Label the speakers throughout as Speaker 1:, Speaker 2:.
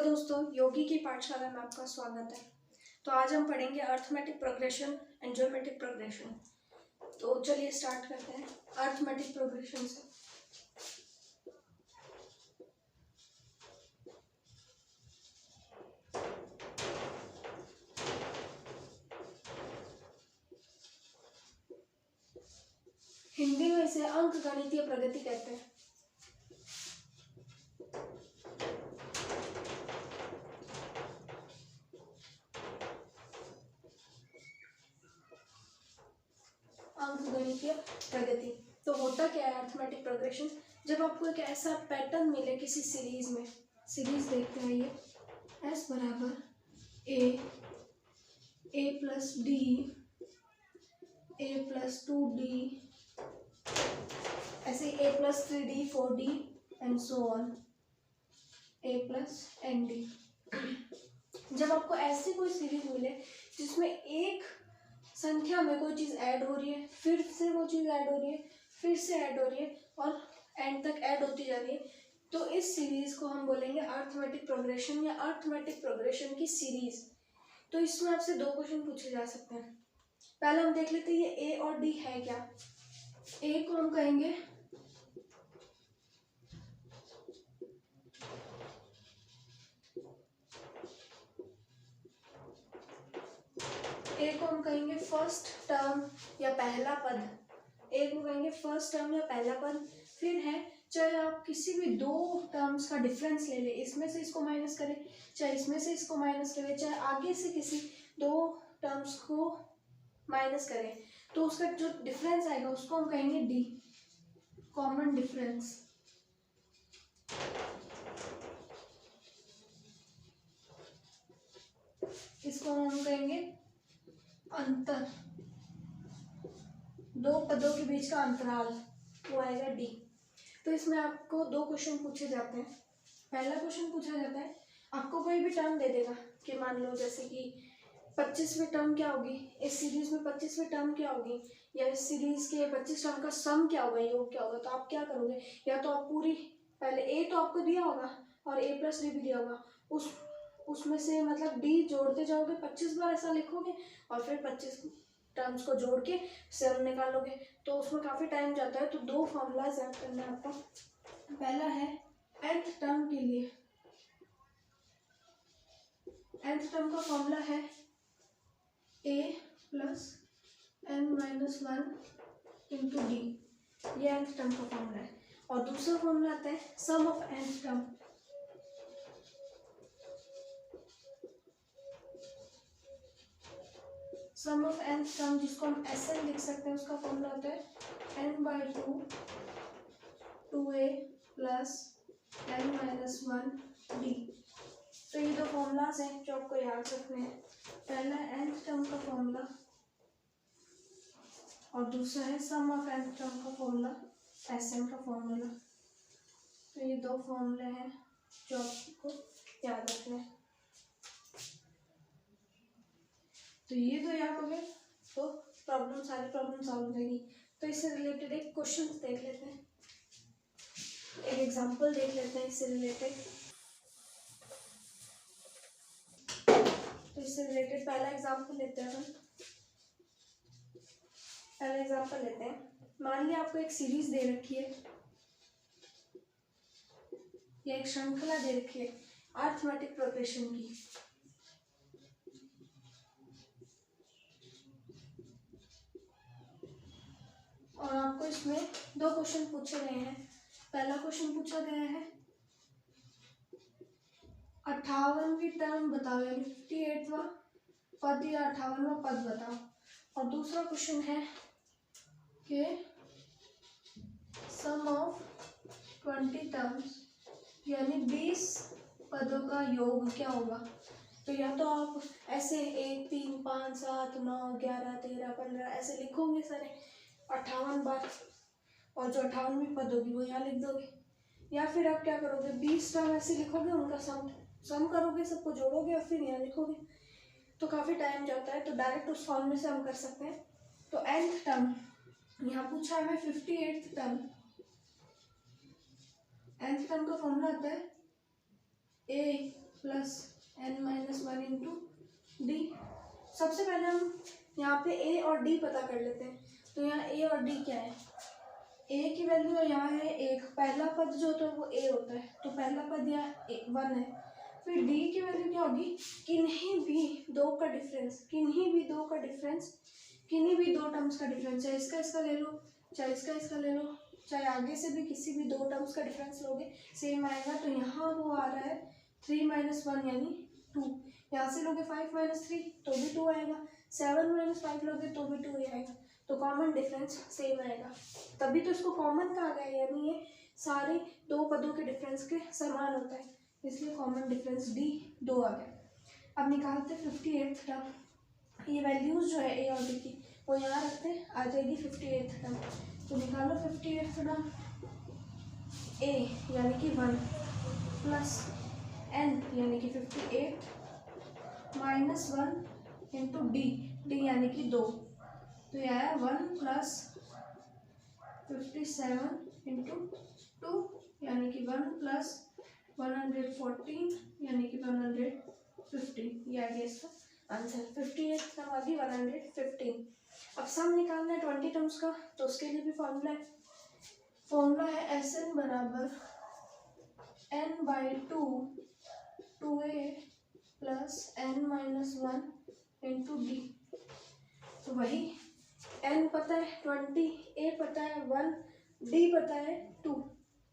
Speaker 1: दोस्तों, योगी की पाठशाला में आपका स्वागत है। तो आज हम पढ़ेंगे arithmetic progression and geometric progression. तो चलिए स्टार्ट करते हैं अर्थमेटिक प्रोग्रेशन से। हिंदी में इसे अंकगणितीय प्रगति कहते हैं। अंकगणितीय प्रगति तो होता क्या है अर्थमेटिक प्रोग्रेशन? जब आपको एक ऐसा पैटर्न मिले किसी सीरीज में, सीरीज देखते हैं ये S बराबर a plus D, a plus 2d, ऐसे a plus 3d 4d and so on, a plus nd। जब आपको ऐसी कोई सीरीज मिले जिसमें एक संख्या में कोई चीज़ ऐड हो रही है, फिर से वो चीज़ ऐड हो रही है, फिर से ऐड हो रही है और एंड तक ऐड होती जा रही है, तो इस सीरीज को हम बोलेंगे अर्थमेटिक प्रोग्रेशन या अर्थमेटिक प्रोग्रेशन की सीरीज। तो इसमें आपसे दो क्वेश्चन पूछे जा सकते हैं। पहले हम देख लेते हैं ये ए और डी है क्या। ए को हम कहेंगे फर्स्ट टर्म या पहला पद, ए को कहेंगे फर्स्ट टर्म या पहला पद। फिर है चाहे आप किसी भी दो टर्म्स का डिफरेंस ले ले, इसमें से इसको माइनस करें, चाहे इसमें से इसको माइनस करें, चाहे आगे से किसी दो टर्म्स को माइनस करें, तो उसका जो डिफरेंस आएगा उसको हम कहेंगे डी, कॉमन डिफरेंस। इसको हम कहेंगे अंतर, दो पदों के बीच का अंतराल, वो आएगा डी। तो इसमें आपको दो क्वेश्चन पूछे जाते हैं। पहला क्वेश्चन पूछा जाता है, आपको कोई भी टर्म दे देगा कि मान लो जैसे कि 25वीं टर्म क्या होगी, इस सीरीज में 25वीं टर्म क्या होगी, या इस सीरीज के 25 टर्म का सम क्या होगा, योग क्या होगा। तो आप क्या करोगे, या तो आप पूरी पहले ए तो आपको दिया होगा और a प्लस डी भी दिया होगा, उसमें से मतलब डी जोड़ते जाओगे, 25 बार ऐसा लिखोगे और फिर 25 टर्म्स को जोड़ के सम निकालोगे। तो उसमें काफ़ी टाइम जाता है। तो दो फॉर्मूलाज याद करना है आपको। पहला है nth टर्म के लिए, nth टर्म का फॉर्मूला है a plus n minus 1 into d, ये nth टर्म का फॉर्मूला है। और दूसरा फॉर्मूला आता है sum of nth term, sum of nth term जिसको हम Sn लिख सकते हैं, उसका फॉर्मूला होता है n/2 2a plus n minus 1 D. तो ये दो फॉर्मूलाज हैं जो आपको याद रखने हैं। पहला nth टर्म का फॉर्मूला और दूसरा है सम ऑफ nth टर्म का फॉर्मूला, Sn का फॉर्मूला। तो ये दो फॉर्मूले हैं जो आपको याद रखने हैं। तो ये तो याद हो गए तो सारी प्रॉब्लम सॉल्व हो जाएगी। तो इससे रिलेटेड एक क्वेश्चन देख लेते हैं, एक एग्जांपल देख लेते हैं इससे रिलेटेड। तो इससे रिलेटेड पहला एग्जांपल लेते हैं मान लिया आपको एक सीरीज दे रखी है या एक श्रृंखला दे रखी है अर्थमेटिक प्रोग्रेशन की। और आपको इसमें दो क्वेश्चन पूछे गए हैं। पहला क्वेश्चन पूछा गया है 58वीं टर्म बताओ, यानी 58वां पद या 58वां पद बताओ। और दूसरा क्वेश्चन है कि सम ऑफ 20 टर्म्स, यानी 20 पदों का योग क्या होगा। तो या तो आप ऐसे 1 3 5 7 9 11 13 15 ऐसे लिखोगे सारे 58 बार, और जो 58वीं पद होगी वो यहाँ लिख दोगे। या फिर आप क्या करोगे, 20 टर्म ऐसे लिखोगे, उनका सम करोगे, सबको जोड़ोगे और फिर यहाँ लिखोगे। तो काफ़ी टाइम जाता है। तो डायरेक्ट उस फॉर्मूले से हम कर सकते हैं। तो nth टर्म यहाँ पूछा है 58th टर्म, nth टर्म का फॉर्मूला आता है a plus n minus one into D. सबसे पहले हम यहाँ पे a और d पता कर लेते हैं। तो यहाँ a और d क्या है, a की वैल्यू यहाँ है 1, पहला पद जो होता है वो a होता है, तो पहला पद यहाँ 1 है। फिर d की वैल्यू क्या होगी, किन्हीं भी दो का डिफरेंस, किन्हीं भी दो टर्म्स का डिफरेंस, चाहे इसका ले लो, चाहे इसका ले लो, चाहे आगे से भी किसी भी दो टर्म्स का डिफरेंस लोगे सेम आएगा। तो यहाँ वो आ रहा है 3 माइनस 1 यानी 2, यहाँ से लोगे 5 माइनस 3 तो भी 2 आएगा, 7 माइनस 5 लोगे तो भी 2 ही आएगा। तो कॉमन डिफरेंस सेम आएगा, तभी तो इसको कॉमन कहा गया है, यानी ये सारे दो पदों के डिफरेंस के समान होता है, इसलिए कॉमन डिफरेंस डी 2 आ गया। अब निकालते हैं 58th टर्म। ये वैल्यूज जो है ए और डी की वो यहाँ रखते हैं, आ जाएगी 58th टर्म। तो निकालो 58th टर्म, ए यानी कि 1 प्लस एन यानी कि 58 माइनस 1 इंटू डी यानी कि 2। तो यह है 1 प्लस 57 इंटू 2 यानी कि 1 प्लस 114 यानी कि 115। ये आ गया इसका आंसर। 58 टर्म आ गई 115। अब सम निकालना है 20 टर्म्स का, तो उसके लिए भी फॉर्मूला है Sn बराबर n/2 plus n minus 1 into D. तो वही n पता है 20, a पता है 1, d पता है 2,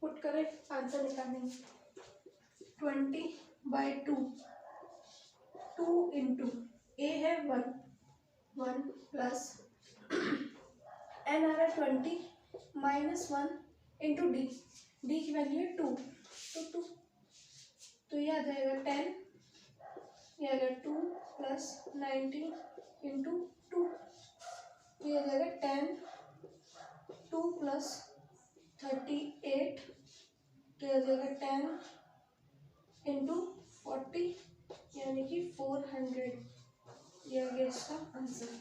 Speaker 1: पुट करें आंसर निकालेंगे। 20/2 2 इंटू a है 1 प्लस n आ रहा है 20 माइनस 1 इंटू डी की वैल्यू है 2, तो 2, तो ये आ जाएगा 10, ये आ जाएगा 2 प्लस 19 इंटू 2, ये आ जाएगा 10, 2 प्लस 38, तो ये आ जाएगा 10 इंटू 40 यानी कि 400। ये आ गया इसका आंसर।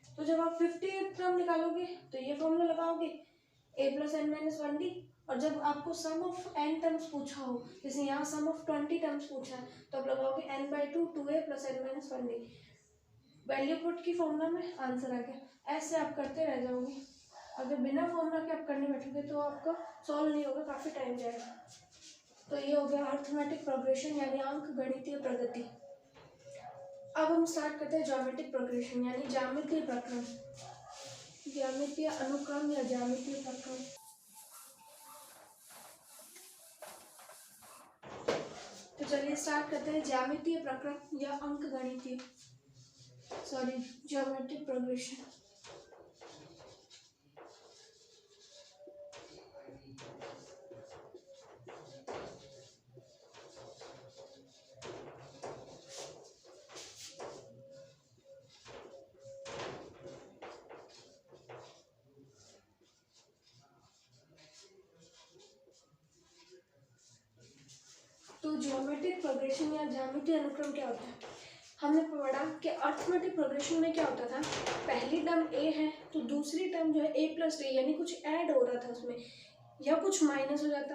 Speaker 1: तो जब आप 58th टर्म निकालोगे तो ये फॉर्मूला लगाओगे a plus N minus 1d, और जब आपको सम ऑफ n टर्म्स पूछा हो, जैसे यहाँ सम ऑफ 20 टर्म्स पूछा है, तो आप लगाओगे n/2 2a plus N minus 1d। Value put की फॉर्मूला में आंसर आ गया। ऐसे आप करते रह जाओगे, अगर बिना फॉर्मूला के आप करने बैठोगे तो आपका सॉल्व नहीं होगा, काफ़ी टाइम जाएगा। तो ये हो गया अर्थमेटिक प्रोग्रेशन यानी अंक गणितीय प्रगति। अब हम स्टार्ट करते हैं ज्योमेट्रिक प्रोग्रेशन यानी ज्यामितीय प्रक्रम, ज्यामितीय अनुक्रम या ज्यामितीय प्रक्रम। तो चलिए स्टार्ट करते हैं ज्यामितीय प्रक्रम या अंक गणितीय ज्योमेट्रिक प्रोग्रेशन। तो ज्योमेट्रिक प्रोग्रेशन या ज्यामितीय अनुक्रम क्या होता है, हमने पढ़ा कि अर्थमेटिक प्रोग्रेशन में क्या होता था, पहली टर्म a है तो दूसरी टर्म जो है a प्लस d, यानी कुछ ऐड हो रहा था उसमें या कुछ माइनस हो जाता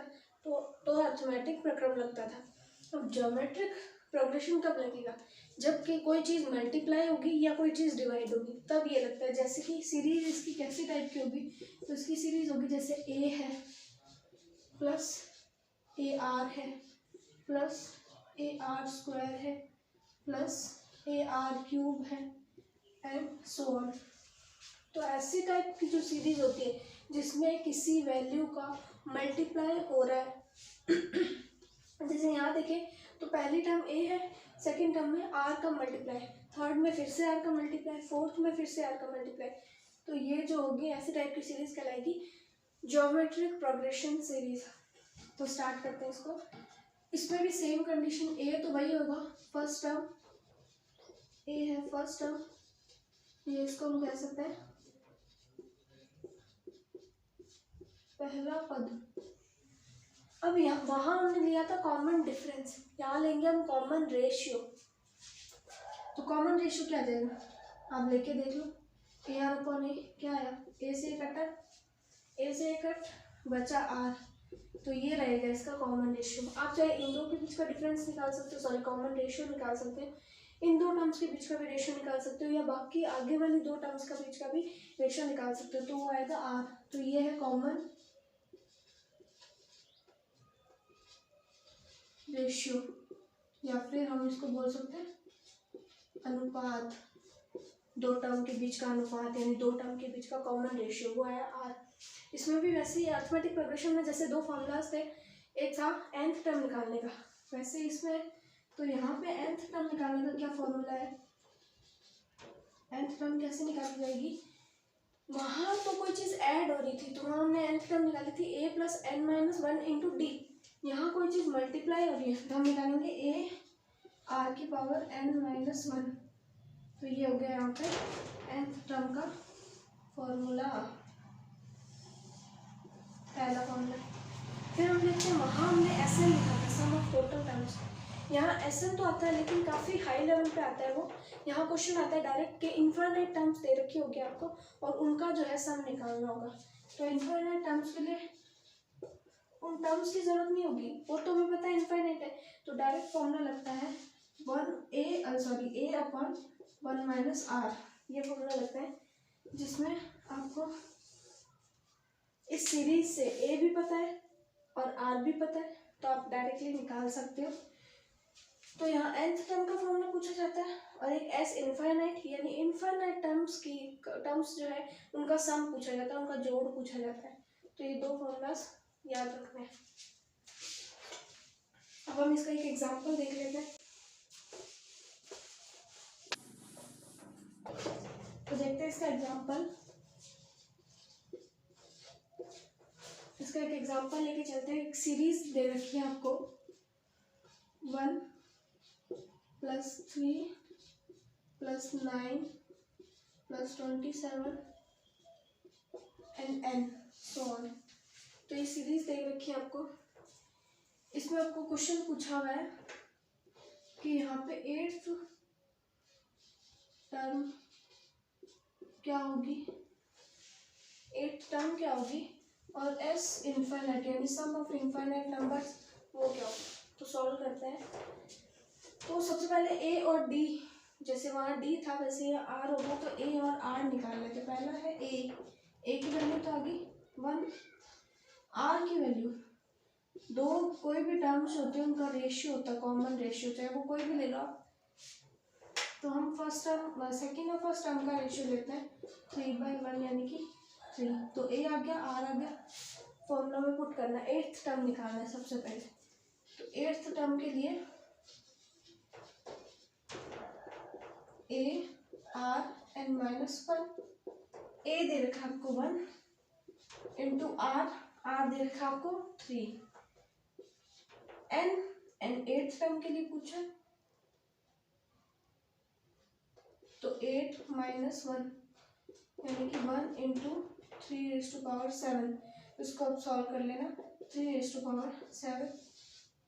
Speaker 1: तो अर्थमेटिक प्रक्रम लगता था। अब ज्योमेट्रिक प्रोग्रेशन कब लगेगा, जबकि कोई चीज़ मल्टीप्लाई होगी या कोई चीज़ डिवाइड होगी, तब ये लगता है। जैसे कि सीरीज इसकी कैसी टाइप की होगी, तो इसकी सीरीज होगी जैसे a है प्लस ar है प्लस ar² है प्लस ar³ है एंड सो ऑन। तो ऐसी टाइप की जो सीरीज होती है जिसमें किसी वैल्यू का मल्टीप्लाई हो रहा है जैसे यहाँ देखें तो पहली टर्म a है, सेकंड टर्म में r का मल्टीप्लाई, थर्ड में फिर से r का मल्टीप्लाई, फोर्थ में फिर से r का मल्टीप्लाई, तो ये जो होगी ऐसी टाइप की सीरीज कहलाएगी ज्योमेट्रिक प्रोग्रेशन सीरीज। तो स्टार्ट करते हैं इसको। इसमें भी सेम कंडीशन, a तो वही होगा फर्स्ट टर्म, a है फर्स्ट टर्म, ये इसको हम कह सकते हैं पहला पद। अब यहाँ वहाँ हमने लिया था कॉमन डिफरेंस, यहाँ लेंगे हम कॉमन रेशियो। तो कॉमन रेशियो क्या जाएगा, आप लेके देख लो, AR/A क्या आया, a से a कटा, बचा r, तो ये रहेगा इसका कॉमन रेशियो। आप चाहे इन दो के बीच का डिफरेंस निकाल सकते हो, सॉरी कॉमन रेशियो निकाल सकते हैं, इन दो टर्म्स के बीच का भी रेशियो निकाल सकते हो, या बाकी आगे वाली दो टर्म्स का बीच का भी रेशियो निकाल सकते हो। तो वो आएगा आर। तो ये है कॉमन रेशियो, या फिर हम इसको बोल सकते हैं अनुपात, दो टर्म के बीच का अनुपात, यानी दो टर्म के बीच का कॉमन रेशियो, वो है आर। इसमें भी वैसे ही अरिथमेटिक प्रोग्रेशन में जैसे दो फॉर्मूलाज थे, एक था nth टर्म निकालने का, वैसे इसमें तो यहाँ पे nth टर्म निकालने का क्या फॉर्मूला है, nth टर्म कैसे निकाली जाएगी, वहाँ तो कोई चीज़ ऐड हो रही थी तो वहाँ हमने nth टर्म निकाली थी a plus n minus one into D. यहाँ कोई चीज़ मल्टीप्लाई हो रही है तो हम निकालेंगे a r की पावर n माइनस वन। तो ये हो गया यहाँ पे nth टर्म का फॉर्मूला, पहला फॉर्मूला। फिर हम देखते हैं वहाँ हमने SN लिखा था, सम ऑफ टोटल टर्म्स। यहाँ SN तो आता है लेकिन काफ़ी हाई लेवल पे आता है वो। यहाँ क्वेश्चन आता है डायरेक्ट के इनफाइनाइट टर्म्स दे रखी होगी आपको और उनका जो है सम निकालना होगा। तो इनफाइनाइट टर्म्स के लिए उन टर्म्स की जरूरत नहीं होगी, वो तो हमें पता है इनफाइनाइट है। तो डायरेक्ट फॉर्मूला लगता है a upon one minus R, ये फॉर्मूला लगता है जिसमें आपको इस सीरीज से a भी पता है और r भी पता है, तो आप डायरेक्टली निकाल सकते हो। तो यहाँ nth टर्म का फॉर्मूला पूछा जाता है और एक s इनफाइनाइट, यानी इनफाइनाइट टर्म्स जो है उनका सम पूछा जाता है, उनका जोड़ पूछा जाता है। तो ये दो फॉर्मूलाज याद रखने हैं। अब हम इसका एक एग्जांपल देख लेते हैं। तो देखते हैं इसका एग्जांपल। इसका एक एग्जांपल लेके चलते हैं। एक सीरीज दे रखी है आपको 1 plus 3 plus 9 plus 27 and n so on. तो ये सीरीज दे रखी है आपको। इसमें आपको क्वेश्चन पूछा हुआ है कि यहाँ पे 8th टर्म क्या होगी, 8th टर्म क्या होगी और s इनफाइनाइट यानी सम ऑफ इनफाइनाइट नंबर्स वो क्या होगा। तो सॉल्व करते हैं। तो सबसे पहले a और d, जैसे वहाँ d था वैसे ये r होगा, तो a और r निकाल लेते। पहला है a की वैल्यू तो आ गई 1, r की वैल्यू, दो कोई भी टर्म्स होते हैं उनका रेशियो होता है कॉमन रेशियो, चाहे वो कोई भी ले लो आप। तो हम फर्स्ट टर्म सेकेंड और फर्स्ट टर्म का रेशियो लेते हैं 3/1 यानी कि 3। तो a आ गया, r आ गया, फॉर्मूला में पुट करना है। 8th टर्म निकालना है सबसे पहले। तो 8th टर्म के लिए a r n minus 1, a दे रखा आपको 1 इंटू r दे रखा आपको 3, n 8th टर्म के लिए पूछा तो 8 माइनस 1 यानी कि 1 इंटू 3⁻⁷। इसको आप सॉल्व कर लेना, 3⁻⁷,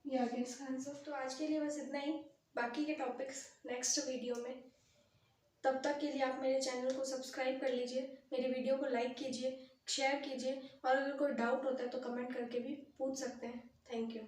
Speaker 1: ये आ गया इसका आंसर। तो आज के लिए बस इतना ही, बाकी के टॉपिक्स नेक्स्ट वीडियो में। तब तक के लिए आप मेरे चैनल को सब्सक्राइब कर लीजिए, मेरी वीडियो को लाइक कीजिए, शेयर कीजिए, और अगर कोई डाउट होता है तो कमेंट करके भी पूछ सकते हैं। Thank you.